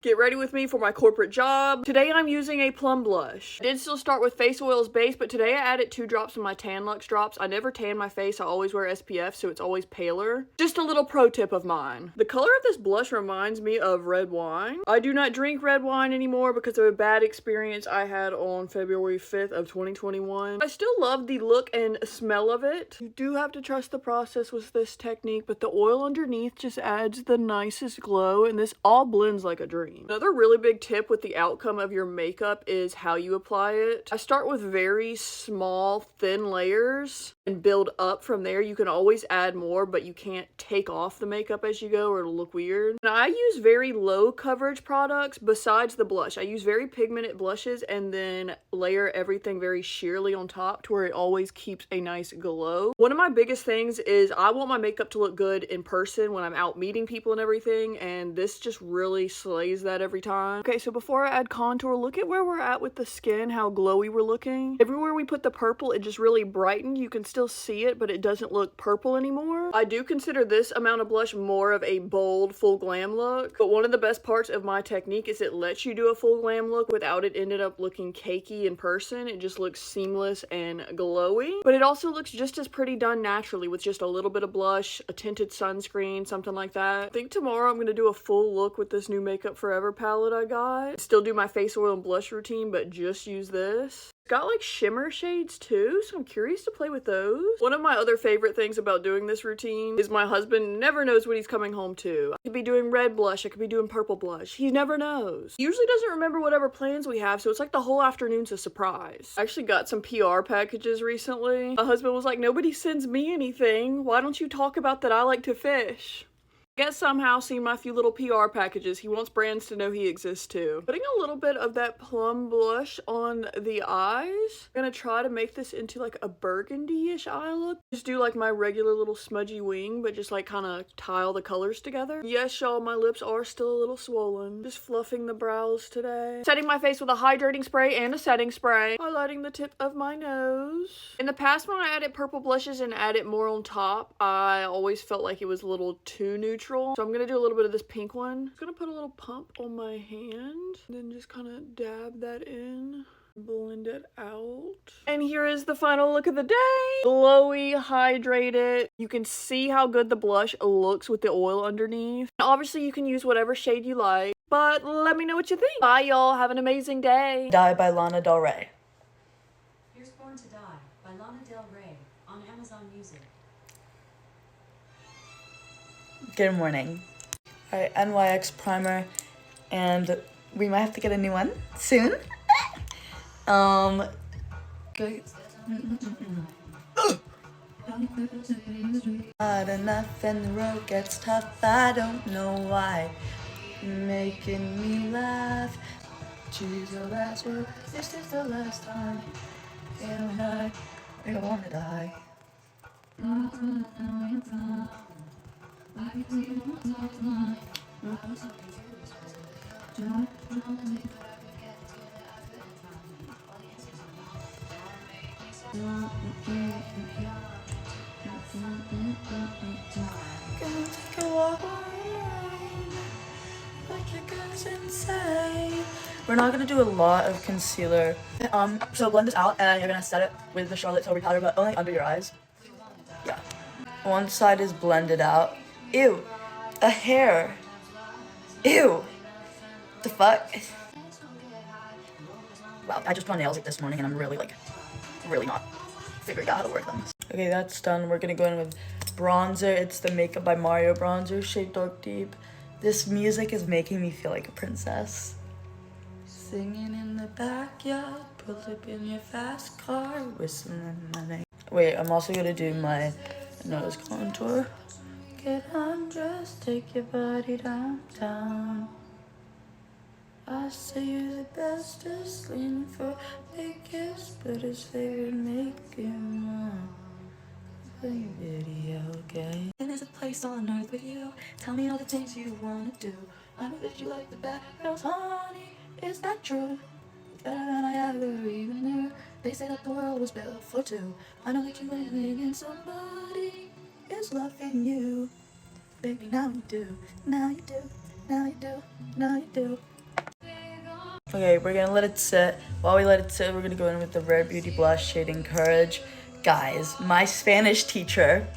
Get ready with me for my corporate job. Today I'm using a plum blush. I did still start with face oil as base, but today I added 2 drops of my Tan Luxe drops. I never tan my face, I always wear SPF, so it's always paler. Just a little pro tip of mine. The color of this blush reminds me of red wine. I do not drink red wine anymore because of a bad experience I had on February 5th of 2021. I still love the look and smell of it. You do have to trust the process with this technique, but the oil underneath just adds the nicest glow, and this all blends like a dream. Another really big tip with the outcome of your makeup is how you apply it. I start with very small, thin layers and build up from there. You can always add more, but you can't take off the makeup as you go or it'll look weird. And I use very low coverage products besides the blush. I use very pigmented blushes and then layer everything very sheerly on top to where it always keeps a nice glow. One of my biggest things is I want my makeup to look good in person when I'm out meeting people and everything, and this just really slays that every time. Okay, so before I add contour, look at where we're at with the skin, how glowy we're looking. Everywhere we put the purple, it just really brightened. You can still see it, but it doesn't look purple anymore. I do consider this amount of blush more of a bold, full glam look, but one of the best parts of my technique is it lets you do a full glam look without it ended up looking cakey in person. It just looks seamless and glowy, but it also looks just as pretty done naturally with just a little bit of blush, a tinted sunscreen, something like that. I think tomorrow I'm going to do a full look with this new Makeup Forever palette I got. Still do my face oil and blush routine, but just use this. It's got like shimmer shades too, so I'm curious to play with those. One of my other favorite things about doing this routine is my husband never knows what he's coming home to. I could be doing red blush, I could be doing purple blush. He never knows. He usually doesn't remember whatever plans we have, so it's like the whole afternoon's a surprise. I actually got some PR packages recently. My husband was like, nobody sends me anything. Why don't you talk about that I like to fish? Guess somehow seen my few little PR packages. He wants brands to know he exists too. Putting a little bit of that plum blush on the eyes. I'm gonna try to make this into like a burgundy-ish eye look. Just do like my regular little smudgy wing, but just like kind of tile the colors together. Yes, y'all, my lips are still a little swollen. Just fluffing the brows today. Setting my face with a hydrating spray and a setting spray. Highlighting the tip of my nose. In the past, when I added purple blushes and added more on top, I always felt like it was a little too neutral. So I'm gonna do a little bit of this pink one. I'm gonna put a little pump on my hand, and then just kind of dab that in, blend it out. And here is the final look of the day. Glowy, hydrated. You can see how good the blush looks with the oil underneath. And obviously you can use whatever shade you like, but let me know what you think. Bye y'all, have an amazing day. Die by Lana Del Rey. Here's Born to Die by Lana Del Rey on Amazon Music. Good morning. Alright, NYX primer, and we might have to get a new one soon. Good. Not enough and the road gets tough, I don't know why. Making me laugh. Choose the last word, this is the last time. And I don't wanna die. Gonna take a walk like it goes insane. We're not gonna do a lot of concealer. So blend this out and you're gonna set it with the Charlotte Tilbury powder, but only under your eyes. Yeah. One side is blended out. Ew. A hair. Ew. The fuck? Wow, I just put on nails like this morning and I'm really not figuring out how to work them. Okay, that's done. We're gonna go in with bronzer. It's the Makeup by Mario bronzer, shade Dark Deep. This music is making me feel like a princess. Singing in the backyard, pull up in your fast car, whistling my name. Wait, I'm also gonna do my nose contour. Get undressed, take your body downtown. I say you're the bestest, leaning for a big kiss, but his favorite make him on. Play video game. And there's a place on earth with you. Tell me all the things you wanna do. I know that you like the bad girls, honey. Is that true? Better than I ever even knew. They say that the world was built for two. I know that you're living in somebody is loving you. Baby, now you do, now you do, now you do, now you do. Okay, we're gonna let it sit. While we let it sit, we're gonna go in with the Rare Beauty Blush shade Encourage. Guys, my Spanish teacher,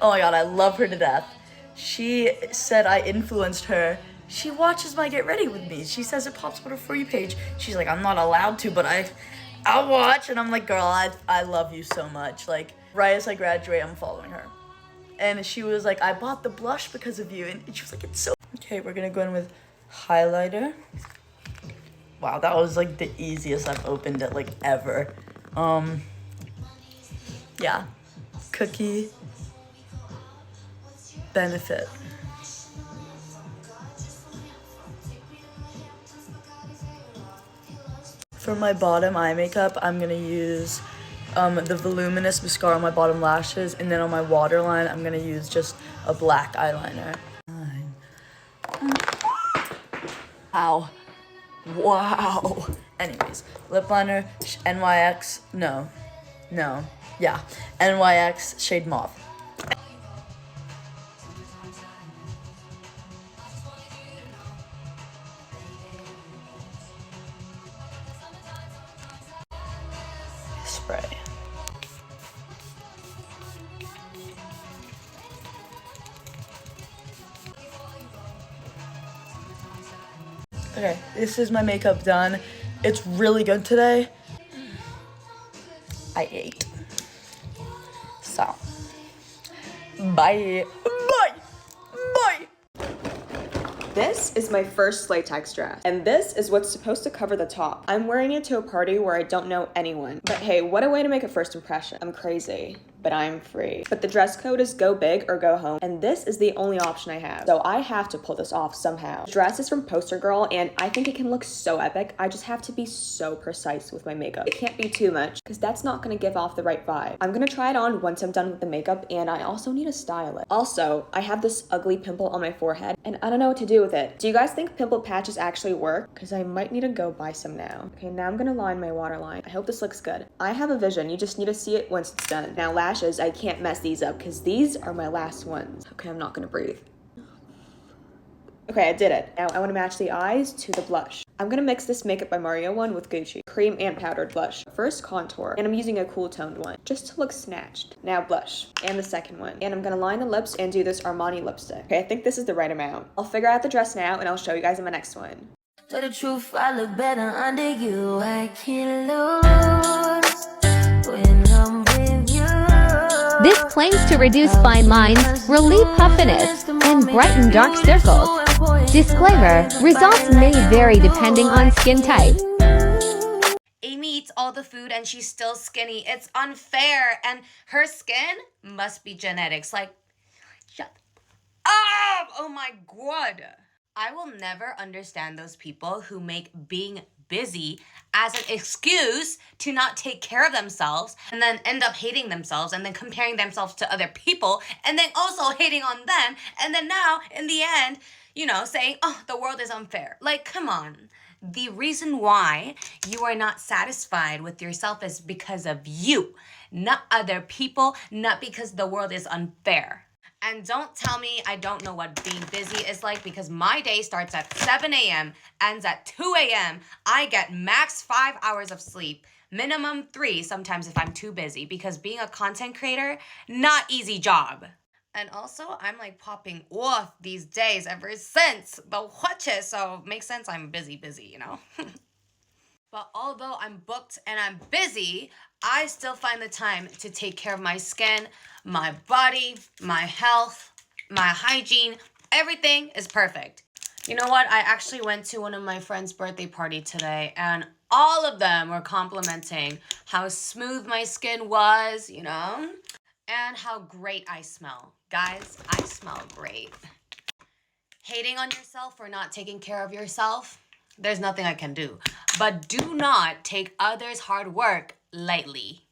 oh my god, I love her to death. She said I influenced her. She watches my Get Ready With Me. She says it pops up on her For You page. She's like, I'm not allowed to, but I'll watch. And I'm like, girl, I love you so much. Like, right as I graduate, I'm following her. And she was like, I bought the blush because of you. And she was like, it's so... Okay, we're gonna go in with highlighter. Wow, that was like the easiest I've opened it like ever. Yeah. Cookie Benefit. For my bottom eye makeup, I'm gonna use the voluminous mascara on my bottom lashes, and then on my waterline, I'm gonna use just a black eyeliner. Wow. Wow. Anyways, lip liner, NYX, yeah, NYX shade Mauve. Spray. Okay, this is my makeup done. It's really good today. I ate. So, bye. Bye. Bye. This is my first latex dress, and this is what's supposed to cover the top. I'm wearing it to a party where I don't know anyone. But hey, what a way to make a first impression. I'm crazy, but I'm free. But the dress code is go big or go home, and this is the only option I have. So I have to pull this off somehow. The dress is from Poster Girl, and I think it can look so epic. I just have to be so precise with my makeup. It can't be too much, because that's not gonna give off the right vibe. I'm gonna try it on once I'm done with the makeup, and I also need to style it. Also, I have this ugly pimple on my forehead, and I don't know what to do with it. Do you guys think pimple patches actually work? Because I might need to go buy some now. Okay, now I'm gonna line my waterline. I hope this looks good. I have a vision. You just need to see it once it's done. Now lashes, I can't mess these up because these are my last ones. Okay, I'm not gonna breathe. Okay, I did it. Now I want to match the eyes to the blush. I'm gonna mix this Makeup by Mario one with Gucci. Cream and powdered blush. First contour, and I'm using a cool toned one, just to look snatched. Now blush, and the second one. And I'm gonna line the lips and do this Armani lipstick. Okay, I think this is the right amount. I'll figure out the dress now, and I'll show you guys in my next one. Tell the truth, I look better under you. I can't lose when I'm with you. This claims to reduce fine lines, relieve puffiness, and brighten dark circles. Disclaimer, results may vary depending on skin type. Amy eats all the food and she's still skinny. It's unfair. And her skin must be genetics. Like, shut up! Oh my god. I will never understand those people who make being busy as an excuse to not take care of themselves and then end up hating themselves and then comparing themselves to other people and then also hating on them and then now in the end, saying, oh, the world is unfair. Like, come on. The reason why you are not satisfied with yourself is because of you, not other people, not because the world is unfair. And don't tell me I don't know what being busy is like, because my day starts at 7 a.m., ends at 2 a.m. I get max 5 hours of sleep, minimum 3 sometimes if I'm too busy, because being a content creator, not easy job. And also, I'm like popping off these days ever since the watches, so makes sense I'm busy, But although I'm booked and I'm busy, I still find the time to take care of my skin, my body, my health, my hygiene. Everything is perfect. You know what? I actually went to one of my friend's birthday party today, and all of them were complimenting how smooth my skin was, and how great I smell. Guys, I smell great. Hating on yourself for not taking care of yourself, there's nothing I can do. But do not take others' hard work lightly.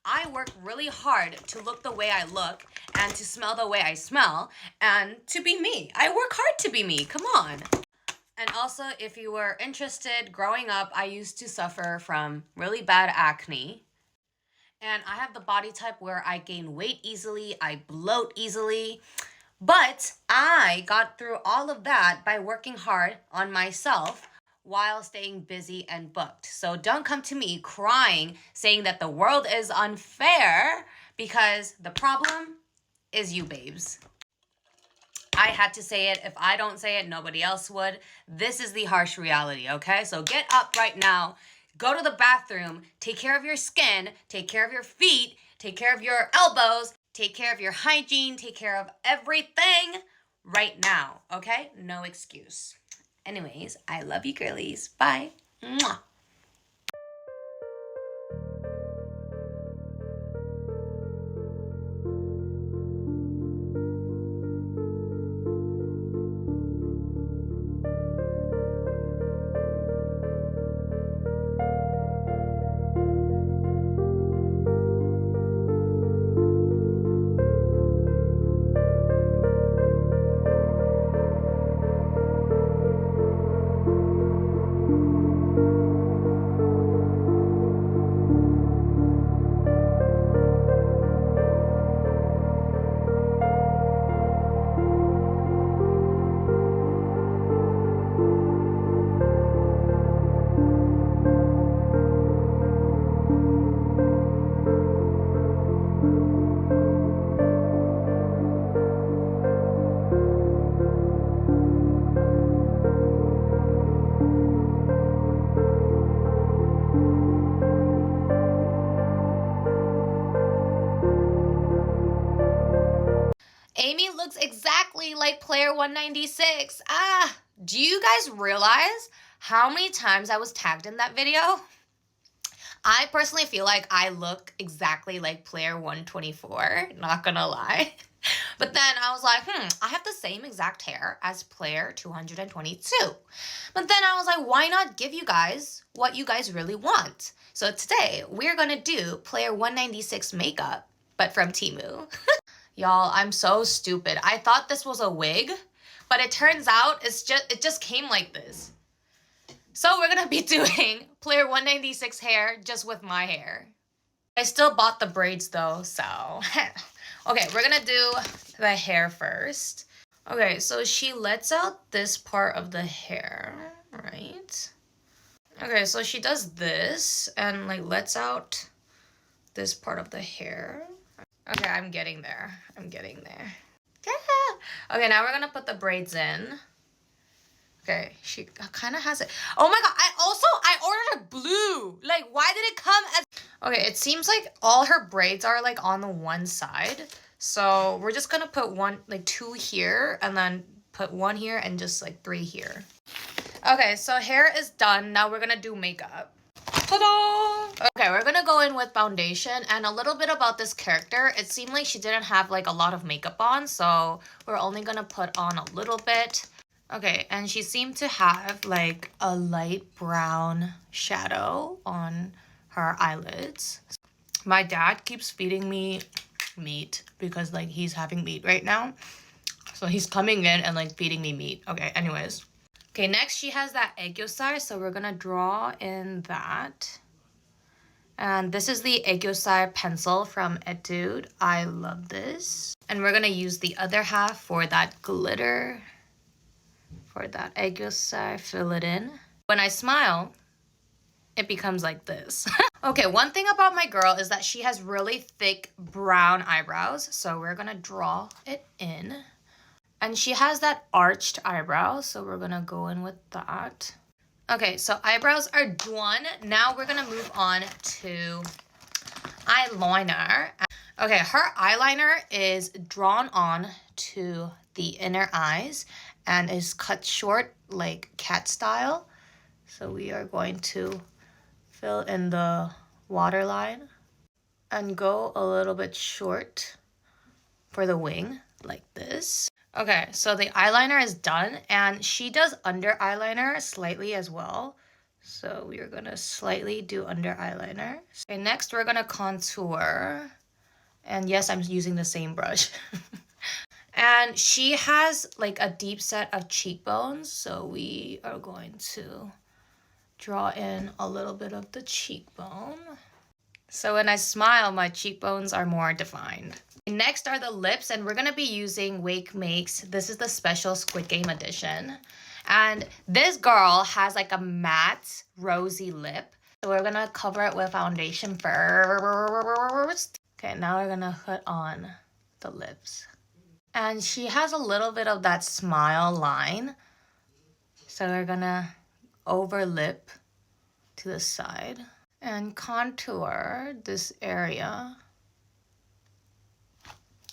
I work really hard to look the way I look and to smell the way I smell and to be me. I work hard to be me. Come on. And also, if you were interested, growing up, I used to suffer from really bad acne. And I have the body type where I gain weight easily, I bloat easily. But I got through all of that by working hard on myself, while staying busy and booked. So don't come to me crying, saying that the world is unfair, because the problem is you, babes. I had to say it. If I don't say it, nobody else would. This is the harsh reality, okay? So get up right now, go to the bathroom, take care of your skin, take care of your feet, take care of your elbows, take care of your hygiene, take care of everything right now, okay? No excuse. Anyways, I love you, girlies. Bye. Mwah. Amy looks exactly like player 196. Do you guys realize how many times I was tagged in that video? I personally feel like I look exactly like player 124, not gonna lie. But then I was like, I have the same exact hair as player 222. But then I was like, why not give you guys what you guys really want? So today we're gonna do player 196 makeup, but from Temu. Y'all, I'm so stupid. I thought this was a wig, but it turns out it just came like this. So we're gonna be doing player 196 hair just with my hair. I still bought the braids though, so. Okay, we're gonna do the hair first. Okay, so she lets out this part of the hair, right? Okay, so she does this and like lets out this part of the hair. Okay, I'm getting there. Yeah. Okay, now we're gonna put the braids in. Okay, she kind of has it. Oh my god, I ordered a blue. Like, why did it come as... Okay, it seems like all her braids are like on the one side. So we're just gonna put two here and then put one here and just like 3 here. Okay, so hair is done. Now we're gonna do makeup. Ta-da! Okay, we're gonna go in with foundation, and a little bit about this character. It seemed like she didn't have like a lot of makeup on, so we're only gonna put on a little bit. Okay, and she seemed to have like a light brown shadow on her eyelids. My dad keeps feeding me meat because like he's having meat right now. So he's coming in and like feeding me meat. Okay, anyways. Okay, next she has that aegyosar, so we're gonna draw in that. And this is the aegyosar pencil from Etude. I love this. And we're gonna use the other half for that glitter. For that aegyosar, fill it in. When I smile, it becomes like this. Okay, one thing about my girl is that she has really thick brown eyebrows, so we're gonna draw it in. And she has that arched eyebrow, so we're gonna go in with that. Okay, so eyebrows are done. Now we're gonna move on to eyeliner. Okay, her eyeliner is drawn on to the inner eyes and is cut short like cat style. So we are going to fill in the waterline and go a little bit short for the wing like this. Okay, so the eyeliner is done, and she does under eyeliner slightly as well. So we are gonna slightly do under eyeliner. Okay, next we're gonna contour. And yes, I'm using the same brush. And she has like a deep set of cheekbones, so we are going to draw in a little bit of the cheekbone. So when I smile, my cheekbones are more defined. Next are the lips, and we're gonna be using Wake Makes. This is the special Squid Game edition. And this girl has like a matte rosy lip. So we're gonna cover it with foundation first. Okay, now we're gonna put on the lips. And she has a little bit of that smile line. So we're gonna over lip to the side and contour this area.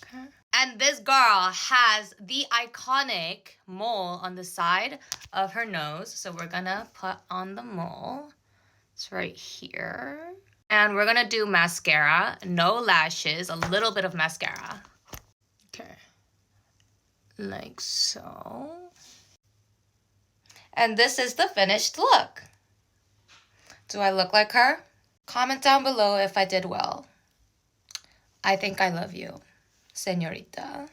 Okay. And this girl has the iconic mole on the side of her nose. So we're gonna put on the mole. It's right here. And we're gonna do mascara, no lashes, a little bit of mascara. Okay. Like so. And this is the finished look. Do I look like her? Comment down below if I did well. I think I love you, señorita.